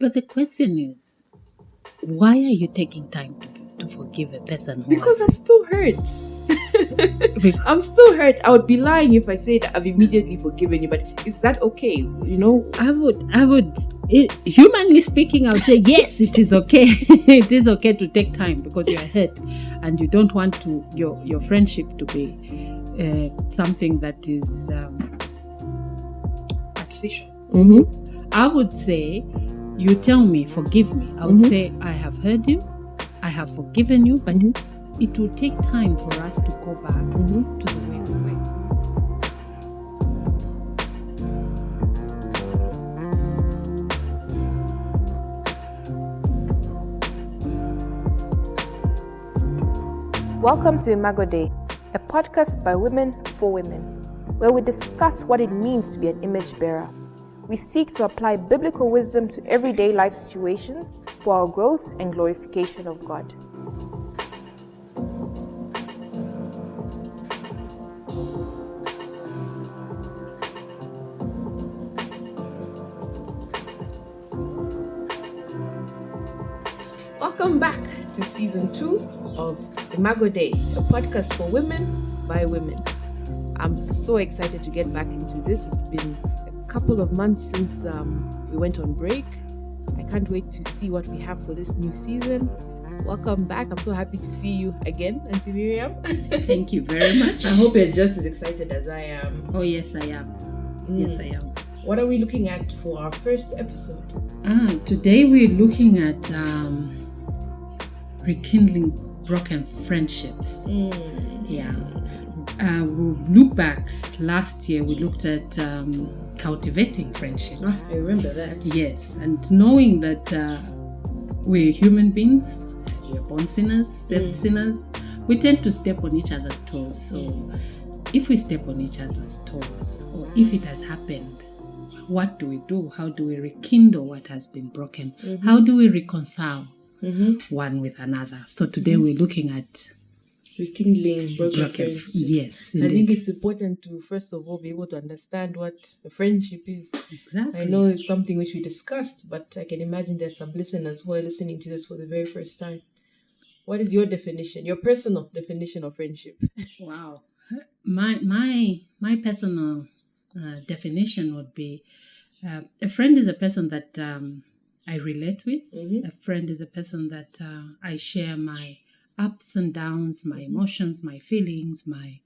But the question is, why are you taking time to forgive a person? Because I'm still hurt. Because I'm still hurt. I would be lying if I said I've immediately forgiven you. But is that okay? You know, humanly speaking, I would say yes, it is okay. It is okay to take time because you're hurt, and you don't want to your friendship to be something that is artificial. I would say, you tell me, forgive me. I would say, I have heard you, I have forgiven you, but it will take time for us to go back to the way we were. Welcome to Imago Dei, a podcast by women for women, where we discuss what it means to be an image bearer. We seek to apply biblical wisdom to everyday life situations for our growth and glorification of God. welcome back to season 2 of Imago Dei, a podcast for women by women. I'm so excited to get back into this. It's been a couple of months since we went on break. I can't wait to see what we have for this new season. Welcome back. I'm so happy to see you again, Auntie Miriam. Thank you very much. I hope you're just as excited as I am. Oh, yes, I am. Yes, I am. What are we looking at for our first episode? Today we're looking at rekindling broken friendships. Yeah. We'll look back. Last year we looked at cultivating friendships. I remember that. Yes, and knowing that we're human beings, we're born sinners, saved sinners, we tend to step on each other's toes. So if we step on each other's toes, or if it has happened, what do we do? How do we rekindle what has been broken? How do we reconcile one with another? So today we're looking at Rekindling broken friendships. Yes, I indeed. think it's important to, first of all, be able to understand what a friendship is. Exactly. I know it's something which we discussed, but I can imagine there's some listeners who are listening to this for the very first time. What is your definition, your personal definition of friendship? Wow. My personal definition would be a friend is a person that I relate with. A friend is a person that I share my ups and downs, my emotions, my feelings, my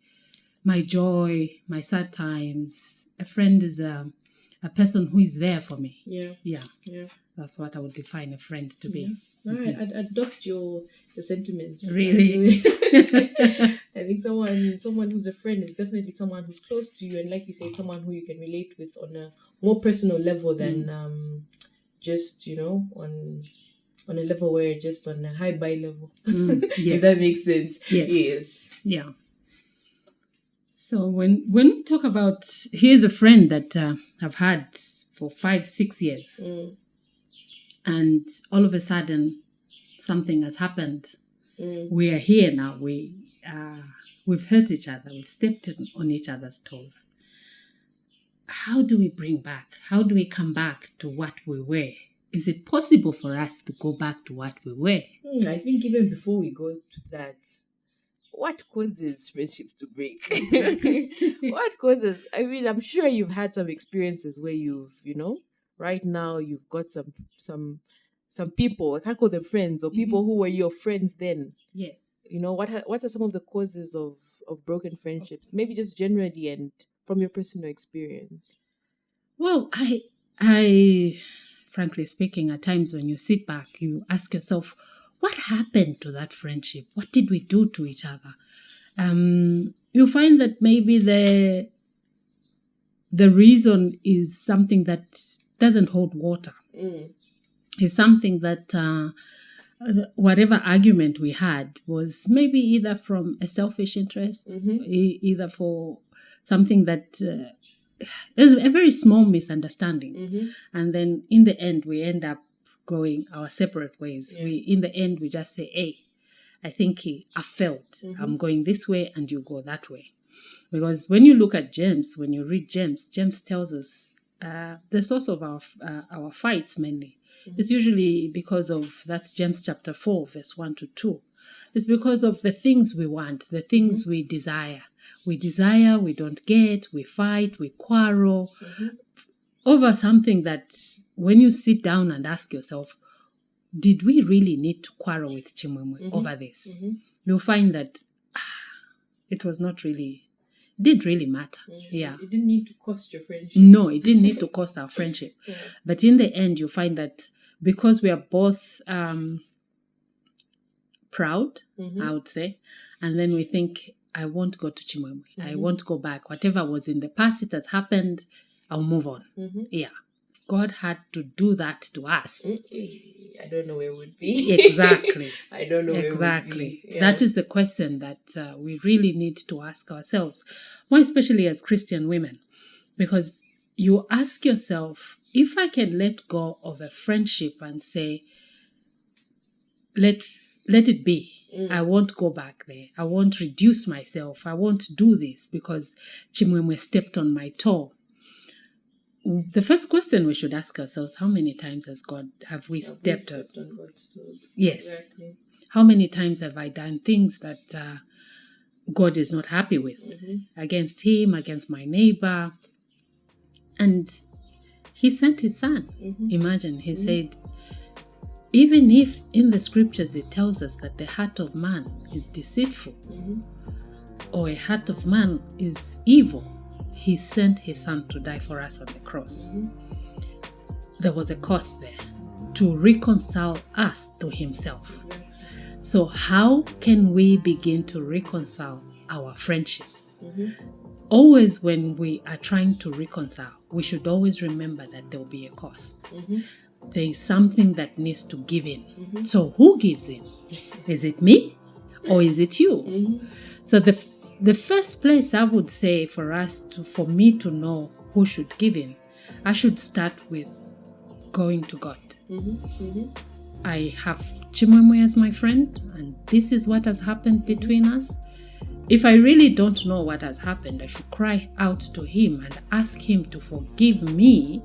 joy, my sad times. A friend is a person who is there for me. Yeah. That's what I would define a friend to be. All right, I'd adopt your sentiments. Really? I think someone who's a friend is definitely someone who's close to you, and like you say, someone who you can relate with on a more personal level than just on a level where you're just on a high-by level. Yes. If that makes sense. Yes. Yeah. So when we talk about, here's a friend that I've had for 5-6 years, and all of a sudden something has happened. We are here now. We've hurt each other. We've stepped on each other's toes. How do we bring back? How do we come back to what we were? Is it possible for us to go back to what we were? I think even before we go to that, what causes friendships to break? What causes? I mean, I'm sure you've had some experiences where right now you've got some people, I can't call them friends, or people who were your friends then. Yes. What are some of the causes of broken friendships? Maybe just generally and from your personal experience. Well, I frankly speaking, at times when you sit back, you ask yourself, what happened to that friendship? What did we do to each other? You find that maybe the reason is something that doesn't hold water. It's something that whatever argument we had was maybe either from a selfish interest, either for something that there's a very small misunderstanding. And then in the end, we end up going our separate ways. In the end, we just say, hey, I think I felt I'm going this way and you go that way. Because when you look at James, when you read James tells us the source of our fights mainly it's usually because of, that's James chapter 4, verse 1 to 2. It's because of the things we want, the things we desire. We desire, we don't get, we fight, we quarrel over something that when you sit down and ask yourself, did we really need to quarrel with Chimwemwe over this? You'll find that it was not really, didn't really matter. Yeah. It didn't need to cost your friendship. No, it didn't need to cost our friendship. But in the end, you find that because we are both proud, I would say, and then we think, I won't go to Chimwemwe. I won't go back. Whatever was in the past, it has happened. I'll move on. Yeah. God had to do that to us. I don't know where it would be. Exactly. I don't know where Exactly. it would be. Yeah. That is the question that we really need to ask ourselves, more especially as Christian women, because you ask yourself, if I can let go of a friendship and say, let it be. I won't go back there. I won't reduce myself. I won't do this because Chimwemwe stepped on my toe. The first question we should ask ourselves, how many times have we stepped on God's toes? Yes. Exactly. How many times have I done things that God is not happy with? Against him, against my neighbor. And he sent his son. Imagine, he said, even if in the scriptures it tells us that the heart of man is deceitful or a heart of man is evil, he sent his son to die for us on the cross. There was a cost there to reconcile us to himself. So how can we begin to reconcile our friendship? Always when we are trying to reconcile, we should always remember that there will be a cost. There is something that needs to give in. So who gives in? Is it me or is it you? So the first place I would say for me to know who should give in, I should start with going to God. I have Chimwemwe as my friend, and this is what has happened between us. If I really don't know what has happened, I should cry out to him and ask him to forgive me,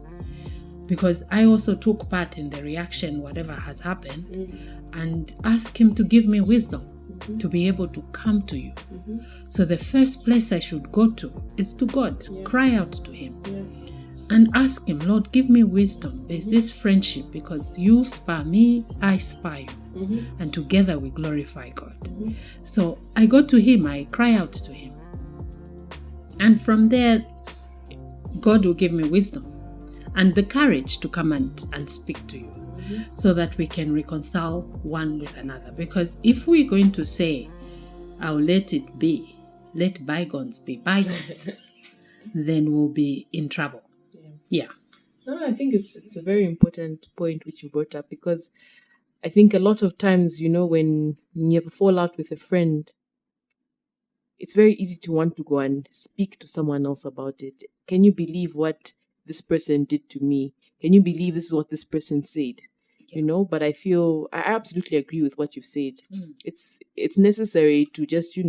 because I also took part in the reaction, whatever has happened, and ask him to give me wisdom to be able to come to you. So the first place I should go to is to God. Cry out to him and ask him, Lord, give me wisdom. There's this friendship because you spur me, I spur you. And together we glorify God. So I go to him, I cry out to him. And from there, God will give me wisdom and the courage to come and speak to you. So that we can reconcile one with another. Because if we're going to say, I'll let it be, let bygones be bygones, then we'll be in trouble. Yeah. No, I think it's a very important point which you brought up, because I think a lot of times, when you have a fallout with a friend, it's very easy to want to go and speak to someone else about it. Can you believe what this person did to me? Can you believe this is what this person said? But I feel I absolutely agree with what you've said. It's necessary to just,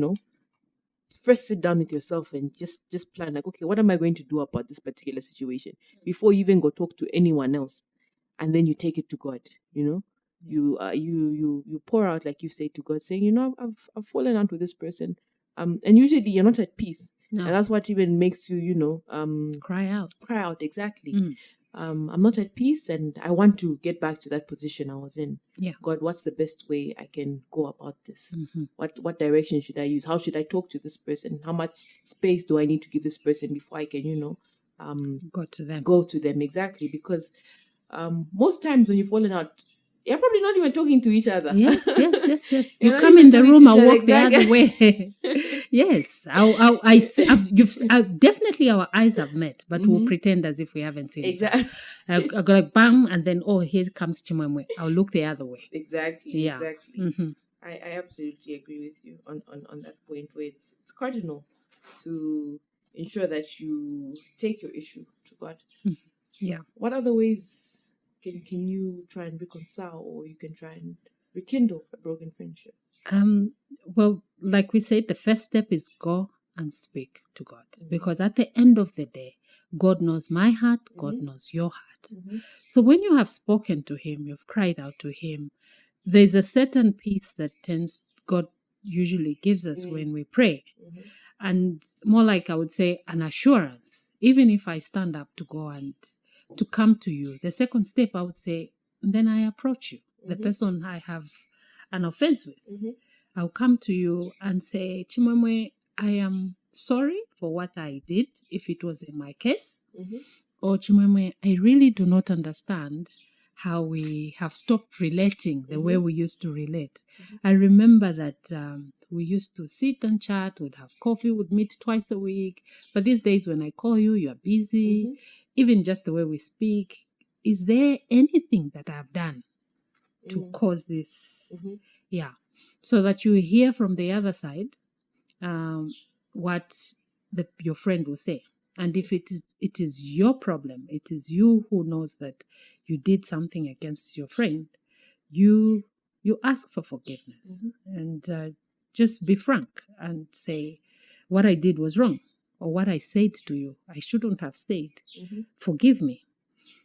first sit down with yourself and just plan, like, okay, what am I going to do about this particular situation before you even go talk to anyone else? And then you take it to God, you pour out, like you say, to God, saying, I've fallen out with this person. And usually you're not at peace. No. And that's what even makes you, cry out. Cry out, exactly. I'm not at peace and I want to get back to that position I was in. Yeah. God, what's the best way I can go about this? What direction should I use? How should I talk to this person? How much space do I need to give this person before I can, go to them? Go to them, exactly. Because most times when you're falling out, you're probably not even talking to each other. Yes. You come in the room, I walk the other way. Yes, definitely our eyes have met, but we'll pretend as if we haven't seen exactly. I go like bam, and then here comes Chimwemwe. I'll look the other way. Exactly. Yeah. Exactly. I absolutely agree with you on that point, where it's cardinal to ensure that you take your issue to God. Yeah. What other ways can you try and reconcile, or you can try and rekindle a broken friendship? Well, like we said, the first step is go and speak to God, because at the end of the day, God knows my heart, God knows your heart. So when you have spoken to him, you've cried out to him, there's a certain peace that God usually gives us when we pray. And more like, I would say, an assurance. Even if I stand up to go and to come to you, the second step, I would say, then I approach you, the person I have an offense with. I'll come to you and say, Chimwemwe, I am sorry for what I did, if it was in my case. Or Chimwemwe, I really do not understand how we have stopped relating the way we used to relate. I remember that we used to sit and chat, we'd have coffee, we'd meet twice a week. But these days when I call you, you're busy. Even just the way we speak. Is there anything that I've done to cause this? Yeah. So that you hear from the other side what your friend will say. And if it is your problem, it is you who knows that you did something against your friend, you ask for forgiveness and just be frank and say, what I did was wrong, or what I said to you, I shouldn't have said. Forgive me.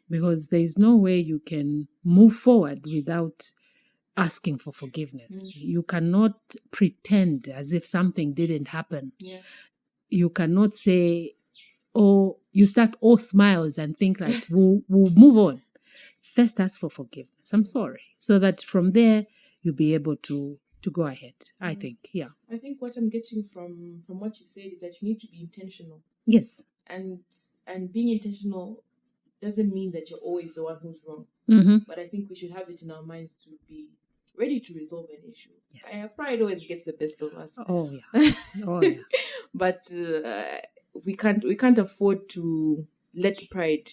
Because there is no way you can move forward without asking for forgiveness. You cannot pretend as if something didn't happen. You cannot say, oh, you start all smiles and think like, we'll move on. First ask for forgiveness. I'm sorry. So that from there, you'll be able to go ahead, I think. Yeah. I think what I'm getting from what you said is that you need to be intentional. Yes. And being intentional doesn't mean that you're always the one who's wrong. But I think we should have it in our minds to be ready to resolve an issue. Yes. Pride always gets the best of us. Oh, yeah. Oh, yeah. But we can't afford to let pride,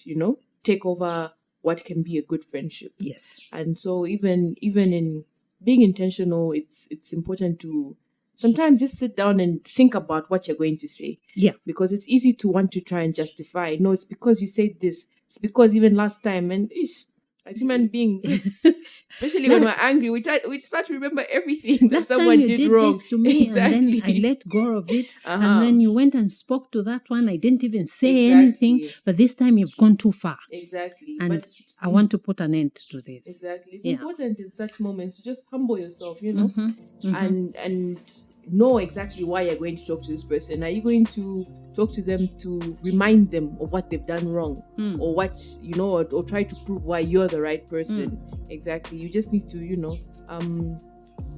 take over what can be a good friendship. Yes. And so even in being intentional, it's important to sometimes just sit down and think about what you're going to say. Yeah. Because it's easy to want to try and justify. No, it's because you said this. It's because even last time, and as human beings, especially when we're angry, we start to remember everything that someone did wrong. This to me, and then I let go of it, and then you went and spoke to that one. I didn't even say anything, but this time you've gone too far. Exactly. And I want to put an end to this. Exactly. It's important in such moments to just humble yourself, and know exactly why you're going to talk to this person. Are you going to talk to them to remind them of what they've done wrong, or what or try to prove why you're the right person? Exactly. You just need to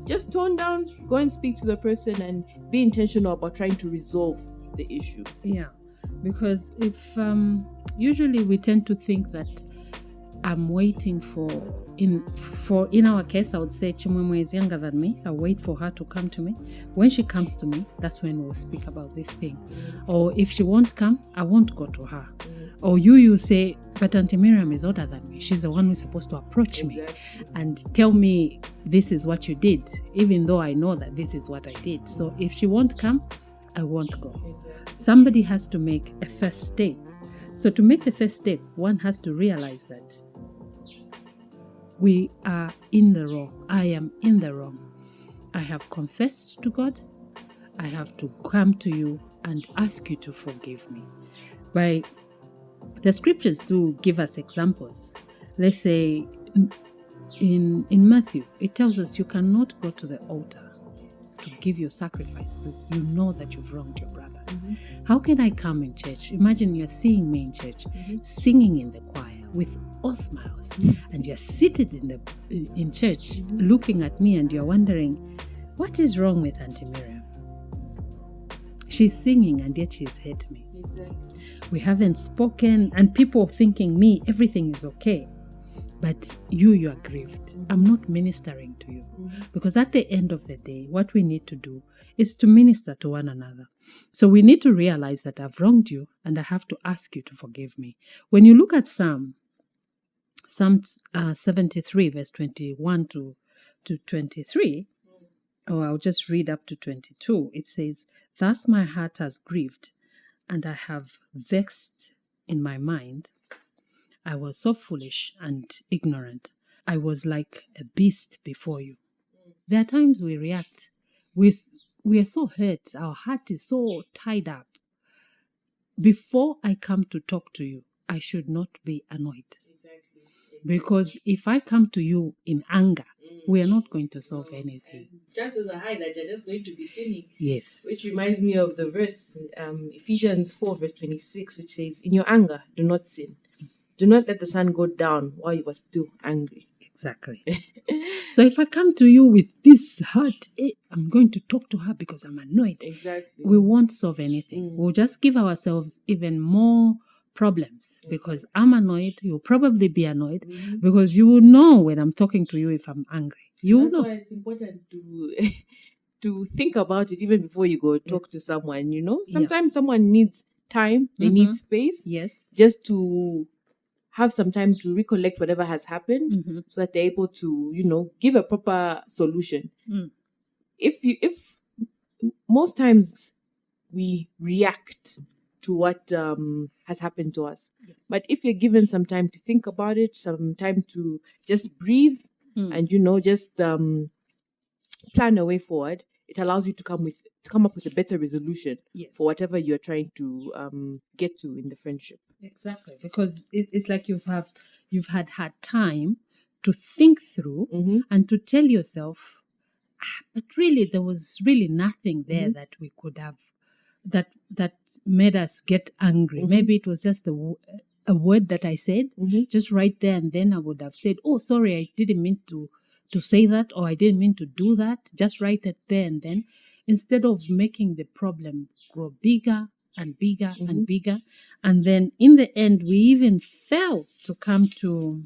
just tone down, go and speak to the person, and be intentional about trying to resolve the issue. Yeah, because if usually we tend to think that I'm waiting in our case, I would say Chimwemwe is younger than me. I'll wait for her to come to me. When she comes to me, that's when we'll speak about this thing. Or if she won't come, I won't go to her. Or you say, but Auntie Miriam is older than me. She's the one who's supposed to approach me and tell me this is what you did, even though I know that this is what I did. So if she won't come, I won't go. Somebody has to make a first step. So to make the first step, one has to realize that we are in the wrong. I am in the wrong. I have confessed to God. I have to come to you and ask you to forgive me. The scriptures do give us examples. Let's say in Matthew, it tells us you cannot go to the altar to give your sacrifice, but you know that you've wronged your brother. How can I come in church? Imagine you're seeing me in church, singing in the choir with all smiles, and you're seated in church looking at me, and you're wondering, what is wrong with Auntie Miriam? She's singing and yet she's hurt me. Exactly. We haven't spoken, and people thinking me, everything is okay. But you are grieved. I'm not ministering to you. Because at the end of the day, what we need to do is to minister to one another. So we need to realize that I've wronged you and I have to ask you to forgive me. When you look at Psalm 73, verse 21 to 23, or I'll just read up to 22, it says, "Thus my heart has grieved, and I have vexed in my mind. I was so foolish and ignorant. I was like a beast before you." There are times we react. We are so hurt. Our heart is so tied up. before I come to talk to you, I should not be annoyed. Exactly. Because if I come to you in anger, we are not going to solve anything. And chances are high that you're just going to be sinning. Yes. Which reminds me of the verse, Ephesians 4, verse 26, which says, "In your anger, do not sin. Do not let the sun go down while you are still angry." Exactly. So if I come to you with this hurt, I'm going to talk to her because I'm annoyed. Exactly. We won't solve anything. We'll just give ourselves even more problems because I'm annoyed. You'll probably be annoyed because you will know when I'm talking to you if I'm angry. You That's know. why it's important to to think about it even before you go talk to someone, you know. Sometimes someone needs time, they need space. Yes. Just to have some time to recollect whatever has happened so that they're able to, you know, give a proper solution. If most times we react to what has happened to us. Yes. But if you're given some time to think about it, some time to just breathe and, you know, just plan a way forward, it allows you to come up with a better resolution for whatever you're trying to get to in the friendship. Exactly, because it's like you've had time to think through and to tell yourself, but really there was really nothing there that we could have that made us get angry. Maybe it was just a word that I said, just right there and then I would have said, "Oh, sorry, I didn't mean to say that, or I didn't mean to do that," just right there and then, instead of making the problem grow bigger and bigger and bigger. And then in the end, we even fail to come to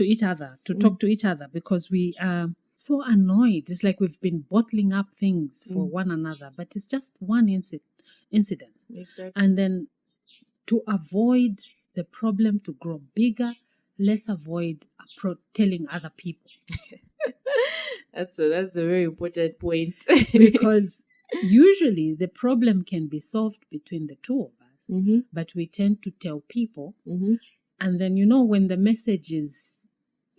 each other, to talk to each other, because we are so annoyed. It's like we've been bottling up things for one another, but it's just one incident. Exactly. And then to avoid the problem to grow bigger, let's avoid telling other people. That's a very important point. Because usually the problem can be solved between the two of us, but we tend to tell people. And then, you know, when the message is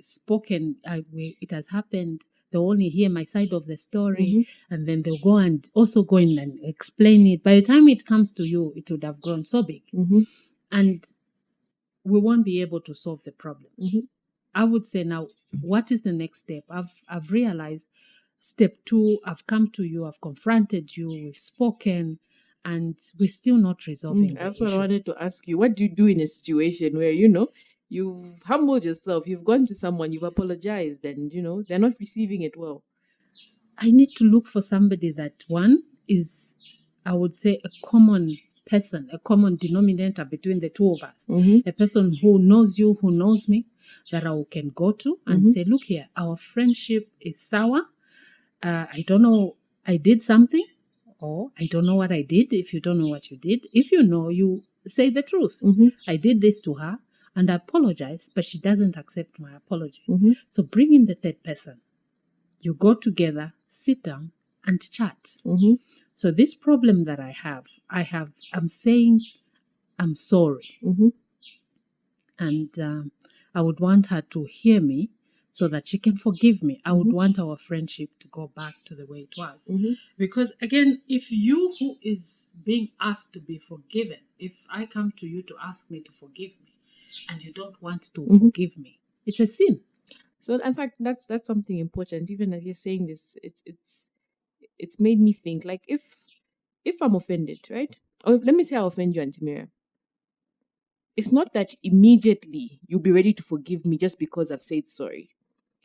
spoken, it has happened, they'll only hear my side of the story, and then they'll go and also go in and explain it. By the time it comes to you, it would have grown so big. And we won't be able to solve the problem. I would say now, what is the next step? I've realized step 2, I've come to you, I've confronted you, we've spoken, and we're still not resolving That's the what issue. I wanted to ask you. What do you do in a situation where, you know, you've humbled yourself, you've gone to someone, you've apologized, and, you know, they're not receiving it well? I need to look for somebody that, one, is, I would say, a common person, a common denominator between the two of us. A person who knows you, who knows me, that I can go to and say, "Look here, our friendship is sour. I don't know, I did something, or I don't know what I did." If you don't know what you did, if you know, you say the truth. I did this to her and I apologize, but she doesn't accept my apology. So bring in the third person. You go together, sit down and chat. So this problem that I'm saying I'm sorry. And I would want her to hear me so that she can forgive me. I would want our friendship to go back to the way it was. Because again, if you who is being asked to be forgiven, if I come to you to ask me to forgive me and you don't want to forgive me, it's a sin. So in fact, that's something important. Even as you're saying this, it's made me think, like, if I'm offended, right? Or let me say I offend you, Auntie Miriam. It's not that immediately you'll be ready to forgive me just because I've said sorry.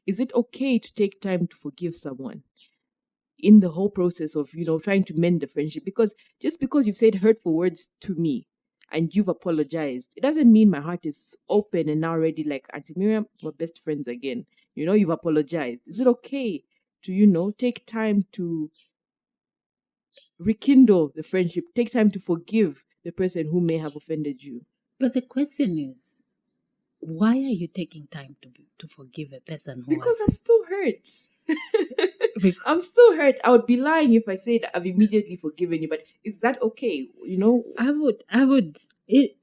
Is it okay to take time to forgive someone in the whole process of, you know, trying to mend the friendship? Because just because you've said hurtful words to me and you've apologized, it doesn't mean my heart is open and now ready, like, Auntie Miriam, we're best friends again. You know, you've apologized. Is it okay to, you know, take time to rekindle the friendship, take time to forgive the person who may have offended you? But the question is, why are you taking time to forgive a person who Because has... I'm still hurt. I'm still hurt. I would be lying if I said I've immediately forgiven you. But is that okay? You know, I would,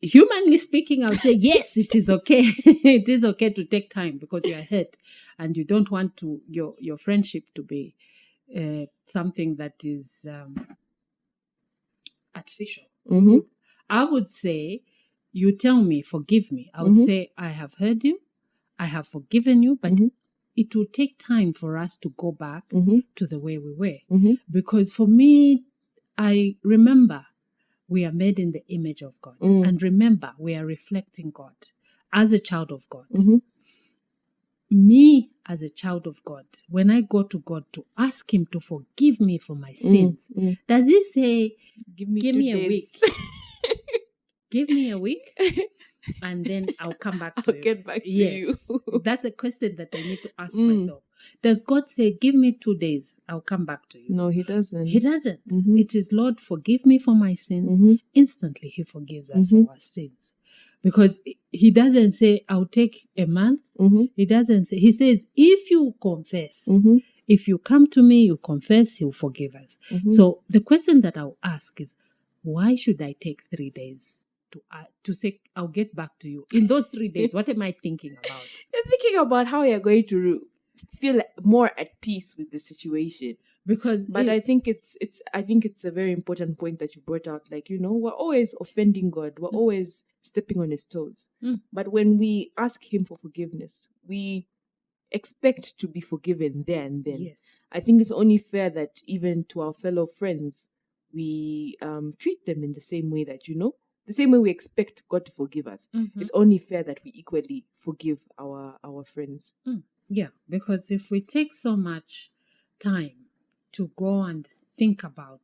humanly speaking, I would say yes, it is okay. It is okay to take time because you are hurt and you don't want to your friendship to be something that is artificial. I would say, you tell me, forgive me. I would say, I have heard you, I have forgiven you, but it will take time for us to go back to the way we were. Because for me, I remember we are made in the image of God. And remember, we are reflecting God as a child of God. Me, as a child of God, when I go to God to ask Him to forgive me for my sins, does He say, give me a week? Give me a week, and then I'll come back to you. I'll get back to you. That's a question that I need to ask myself. Does God say, give me 2 days, I'll come back to you? No, He doesn't. He doesn't. It is, Lord, forgive me for my sins. Instantly, He forgives us for our sins. Because He doesn't say, I'll take a month. He doesn't say, He says, if you confess, if you come to me, you confess, He'll forgive us. So the question that I'll ask is, why should I take 3 days to say, I'll get back to you? In those 3 days, what am I thinking about? You're thinking about how you're going to feel more at peace with the situation. But I think it's a very important point that you brought out. Like, we're always offending God. We're always stepping on His toes. But when we ask Him for forgiveness, we expect to be forgiven there and then. Yes. I think it's only fair that even to our fellow friends, we treat them in the same way that, the same way we expect God to forgive us. It's only fair that we equally forgive our friends. Yeah, because if we take so much time to go and think about,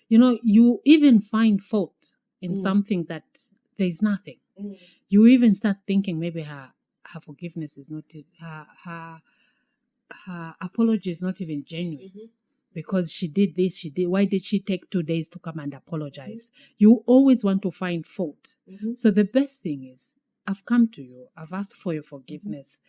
you even find fault in something that there's nothing. You even start thinking maybe her forgiveness is not, her apology is not even genuine. Because she did this, why did she take 2 days to come and apologize? You always want to find fault. So the best thing is, I've come to you, I've asked for your forgiveness.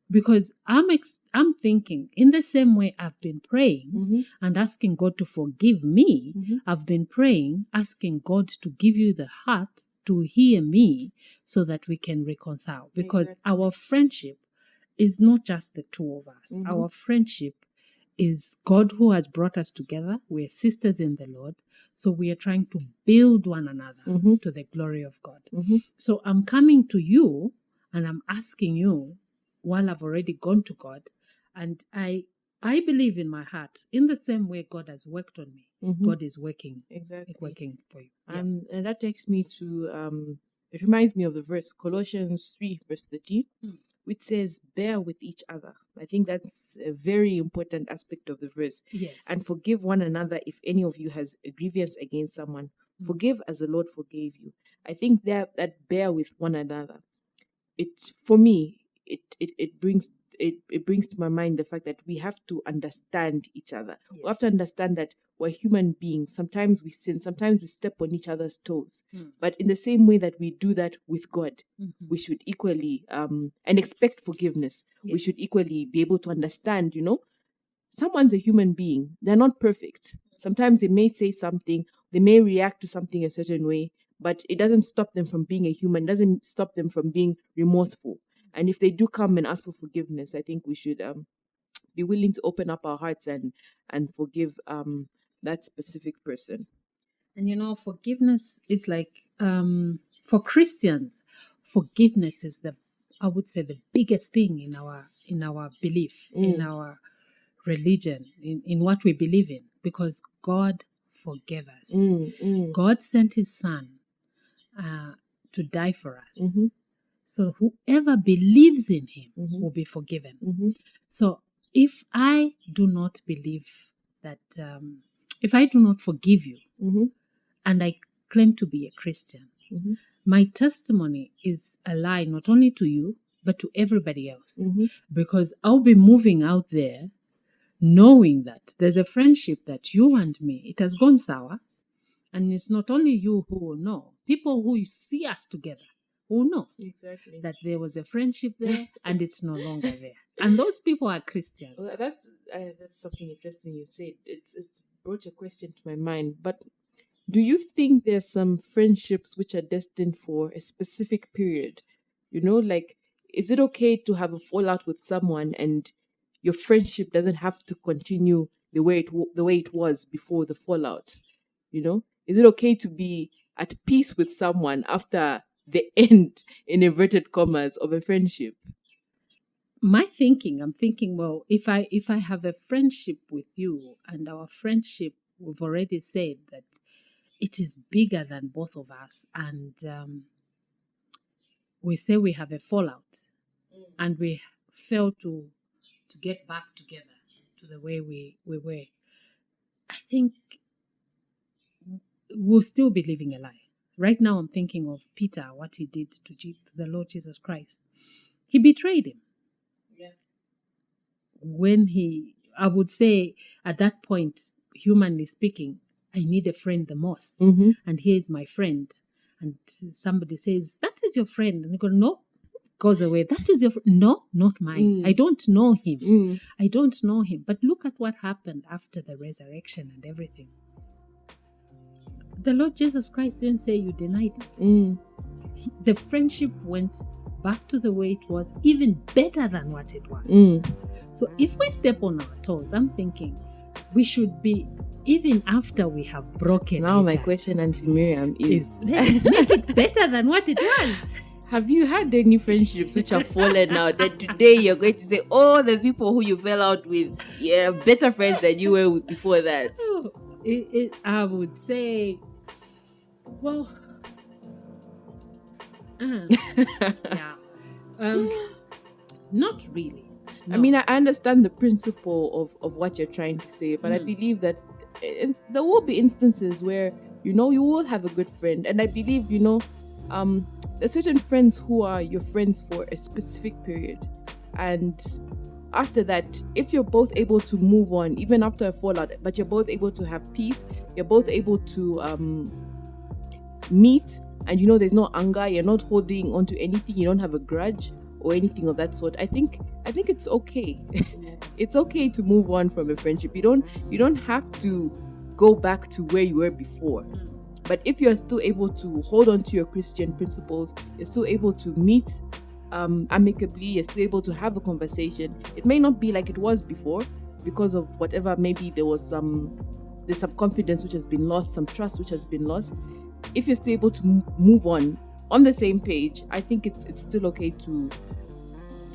Because I'm thinking, in the same way I've been praying and asking God to forgive me, I've been praying, asking God to give you the heart to hear me so that we can reconcile. Because our friendship is not just the two of us. Our friendship is God who has brought us together. We're sisters in the Lord. So we are trying to build one another to the glory of God. So I'm coming to you and I'm asking you, while I've already gone to God, and I believe in my heart, in the same way God has worked on me, God is working for you. And that takes me to, it reminds me of the verse, Colossians 3, verse 13, which says, bear with each other. I think that's a very important aspect of the verse. Yes. And forgive one another if any of you has a grievance against someone. Forgive as the Lord forgave you. I think that bear with one another, for me, it brings to my mind the fact that we have to understand each other. Yes. We have to understand that we're human beings. Sometimes we sin, sometimes we step on each other's toes. But in the same way that we do that with God, we should equally and expect forgiveness. Yes. We should equally be able to understand, someone's a human being. They're not perfect. Sometimes they may say something, they may react to something a certain way, but it doesn't stop them from being a human, doesn't stop them from being remorseful. And if they do come and ask for forgiveness, I think we should be willing to open up our hearts and forgive that specific person. And forgiveness is like, for Christians, forgiveness is I would say the biggest thing in our belief, in our religion, in what we believe in, because God forgave us. God sent His Son to die for us. So whoever believes in Him will be forgiven. So if I do not believe that, if I do not forgive you, and I claim to be a Christian, my testimony is a lie not only to you, but to everybody else. Because I'll be moving out there knowing that there's a friendship that you and me, it has gone sour. And it's not only you who will know. People who see us together will know that there was a friendship there and it's no longer there. And those people are Christians. Well, that's something interesting you said. It's brought a question to my mind. But do you think there's some friendships which are destined for a specific period? Like, is it okay to have a fallout with someone and your friendship doesn't have to continue the way it was before the fallout? Is it okay to be at peace with someone after the end, in inverted commas, of a friendship? I'm thinking, well, if I have a friendship with you, and our friendship, we've already said that it is bigger than both of us, and we say we have a fallout, and we fail to get back together to the way we were, I think we'll still be living a lie. Right now I'm thinking of Peter, what he did to the Lord Jesus Christ. He betrayed him. Yeah. When I would say at that point, humanly speaking, I need a friend the most. And here's my friend. And somebody says, that is your friend. And I go, no. Goes away. That is your friend. No, not mine. I don't know him. I don't know him. But look at what happened after the resurrection and everything. The Lord Jesus Christ didn't say you denied me. The friendship went back to the way it was, even better than what it was. So if we step on our toes, I'm thinking we should be, even after we have broken. Now my question, Auntie Miriam, is let's make it better than what it was. Have you had any friendships which have fallen out that today you're going to say, oh, the people who you fell out with, yeah, better friends than you were with before that? I would say, well, yeah, not really. No. I mean, I understand the principle of what you're trying to say, but I believe that there will be instances where, you will have a good friend. And I believe, there's certain friends who are your friends for a specific period. And after that, if you're both able to move on, even after a fallout, but you're both able to have peace, you're both able to meet, and there's no anger, you're not holding on to anything, you don't have a grudge or anything of that sort, I think it's okay. It's okay to move on from a friendship. You don't have to go back to where you were before. But if you're still able to hold on to your Christian principles, you're still able to meet amicably, you're still able to have a conversation. It may not be like it was before because of whatever, maybe there's some confidence which has been lost, some trust which has been lost. If you're still able to move on the same page, I think it's still okay to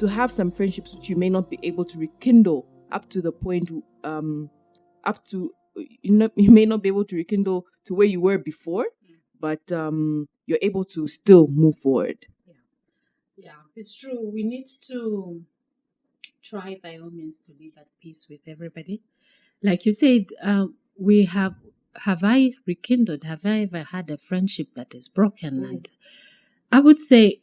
have some friendships which you may not be able to rekindle up to the point, you may not be able to rekindle to where you were before, but you're able to still move forward. Yeah, it's true. We need to try by all means to live at peace with everybody. Like you said, have I rekindled? Have I ever had a friendship that is broken? And I would say,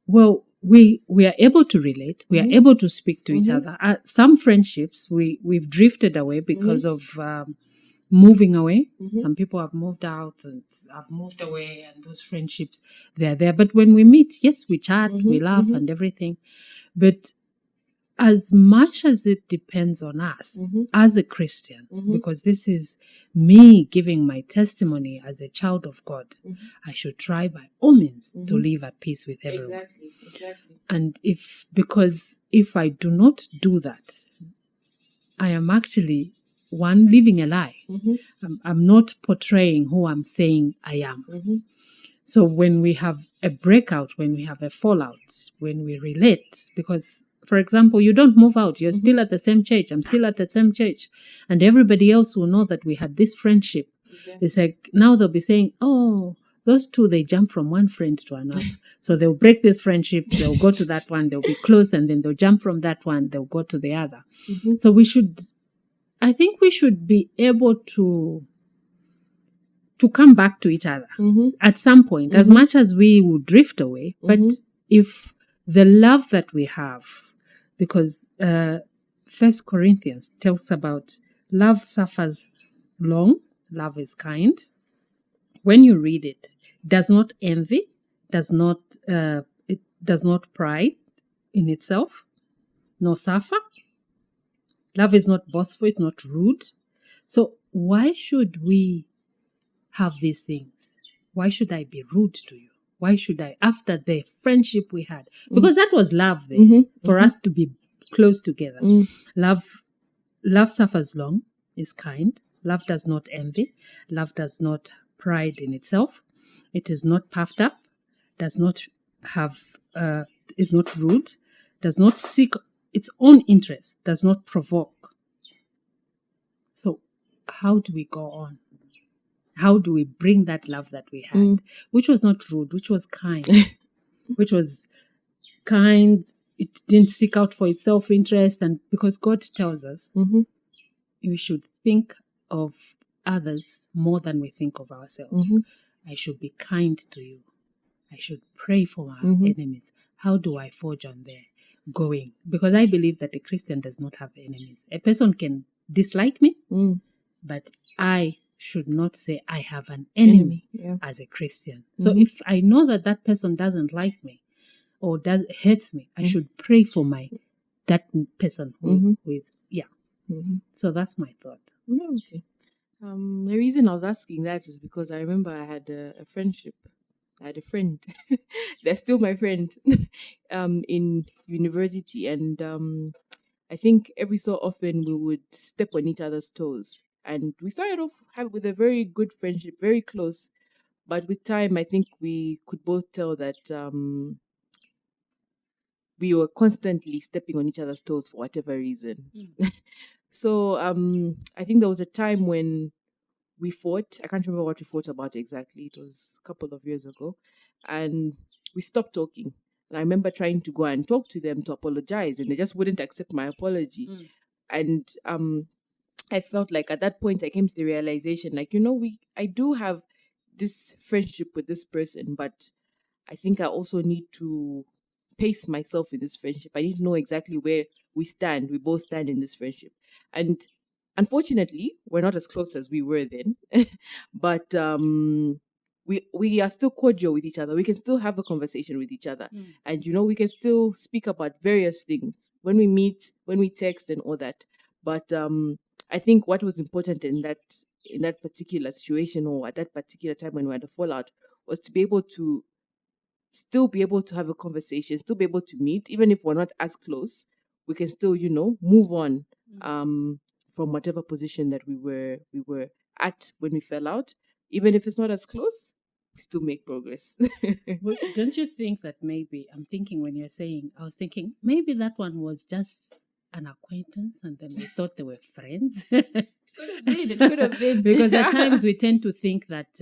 well, we are able to relate. We are able to speak to each other. Some friendships we've drifted away because of moving away. Some people have moved out and have moved away, and those friendships, they're there. But when we meet, yes, we chat, we laugh and everything. But as much as it depends on us as a Christian, because this is me giving my testimony as a child of God, I should try by all means to live at peace with everyone. Exactly. And because if I do not do that, I am actually living a lie. I'm not portraying who I'm saying I am. So when we have a breakout, when we have a fallout, when we relate, because for example, you don't move out. You're still at the same church. I'm still at the same church. And everybody else will know that we had this friendship. Exactly. It's like now they'll be saying, oh, those two, they jump from one friend to another. So they'll break this friendship. They'll go to that one. They'll be close. And then they'll jump from that one. They'll go to the other. So I think we should be able to come back to each other at some point, as much as we will drift away. But if the love that we have, because 1 Corinthians tells about love suffers long, love is kind. When you read it, does not envy, it does not pride in itself, nor suffer. Love is not boastful, it's not rude. So why should we have these things? Why should I be rude to you? Why should I, after the friendship we had? Because that was love there, for us to be close together. Love suffers long, is kind. Love does not envy. Love does not pride in itself. It is not puffed up, does not have, is not rude, does not seek its own interest, does not provoke. So how do we go on? How do we bring that love that we had, which was not rude, which was kind, it didn't seek out for its self-interest, and because God tells us we should think of others more than we think of ourselves. I should be kind to you. I should pray for my enemies. How do I forge on there going? Because I believe that a Christian does not have enemies. A person can dislike me, but I should not say I have an enemy as a Christian. So if I know that that person doesn't like me or hates me, I should pray for that person who is, So that's my thought. Okay. The reason I was asking that is because I remember I had a friendship. I had a friend. They're still my friend in university. And I think every so often we would step on each other's toes. And we started off with a very good friendship, very close. But with time, I think we could both tell that we were constantly stepping on each other's toes for whatever reason. So I think there was a time when we fought. I can't remember what we fought about exactly. It was a couple of years ago. And we stopped talking. And I remember trying to go and talk to them to apologize, and they just wouldn't accept my apology. And I felt like at that point I came to the realization, like, I do have this friendship with this person, but I think I also need to pace myself in this friendship. I need to know exactly where we both stand in this friendship. And unfortunately, we're not as close as we were then, but we are still cordial with each other. We can still have a conversation with each other. And, we can still speak about various things when we meet, when we text and all that. But I think what was important in that particular situation, or at that particular time when we had a fallout, was to be able to still be able to have a conversation, still be able to meet, even if we're not as close. We can still, move on from whatever position that we were at when we fell out. Even if it's not as close, we still make progress. Well, don't you think that maybe, I was thinking maybe that one was just an acquaintance and then we thought they were friends? It could have been. Because at times we tend to think that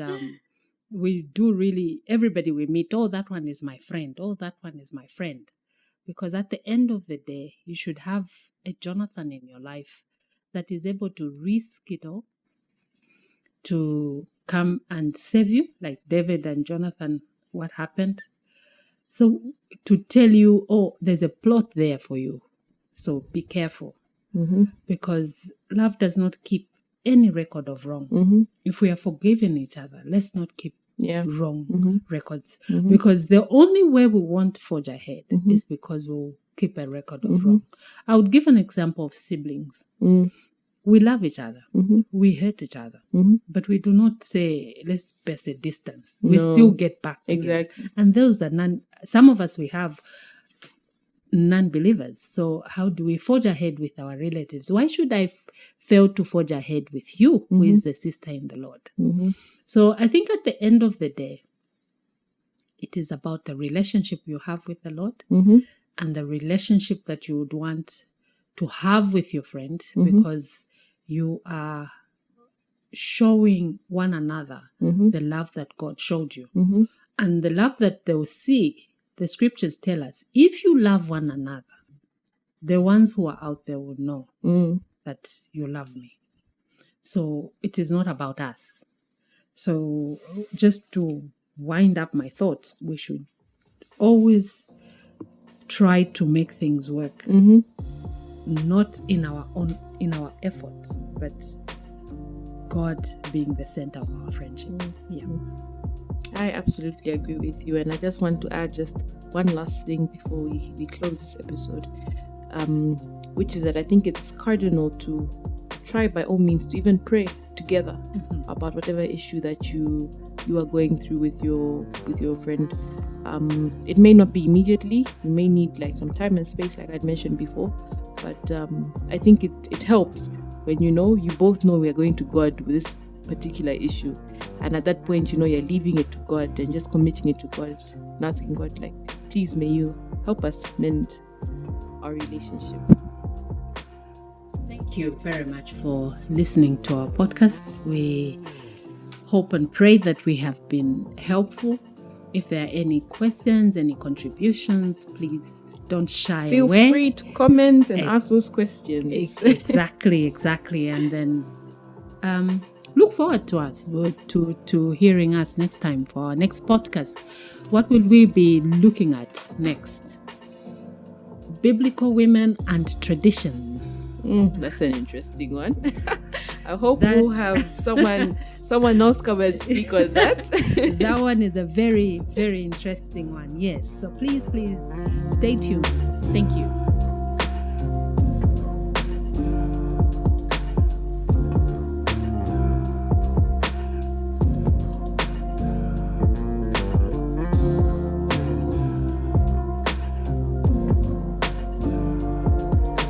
we do really, everybody we meet, that one is my friend, that one is my friend. Because at the end of the day, you should have a Jonathan in your life that is able to risk it all to come and save you, like David and Jonathan, what happened. So to tell you, there's a plot there for you. So be careful. Because love does not keep any record of wrong. If we are forgiving each other, let's not keep wrong records. Because the only way we won't forge ahead is because we'll keep a record of wrong. I would give an example of siblings. We love each other. We hate each other. But we do not say, let's pass a distance. We still get back together. Exactly. And those are some of us, we have non-believers. So how do we forge ahead with our relatives? Why should I fail to forge ahead with you, who is the sister in the Lord? So I think at the end of the day, it is about the relationship you have with the Lord and the relationship that you would want to have with your friend, because you are showing one another the love that God showed you. And the love that they'll see, the scriptures tell us, if you love one another, the ones who are out there will know that you love me. So it is not about us. So just to wind up my thoughts, we should always try to make things work, not in our effort, but God being the center of our friendship. I absolutely agree with you, and I just want to add just one last thing before we close this episode, which is that I think it's cardinal to try by all means to even pray together about whatever issue that you are going through with your friend. It may not be immediately. You may need like some time and space, like I'd mentioned before, but I think it helps when you both know we are going to God with this particular issue, And at that point, you're leaving it to God and just committing it to God and asking God, like, please, may you help us mend our relationship. Thank you very much for listening to our podcast. We hope and pray that we have been helpful. If there are any questions, any contributions, please don't shy away. Feel free to comment and ask those questions. Exactly. And then look forward to us, to hearing us next time for our next podcast. What will we be looking at next? Biblical women and tradition. That's an interesting one. I hope we'll have someone else come and speak on that. That one is a very, very interesting one. Yes. So please stay tuned. Thank you.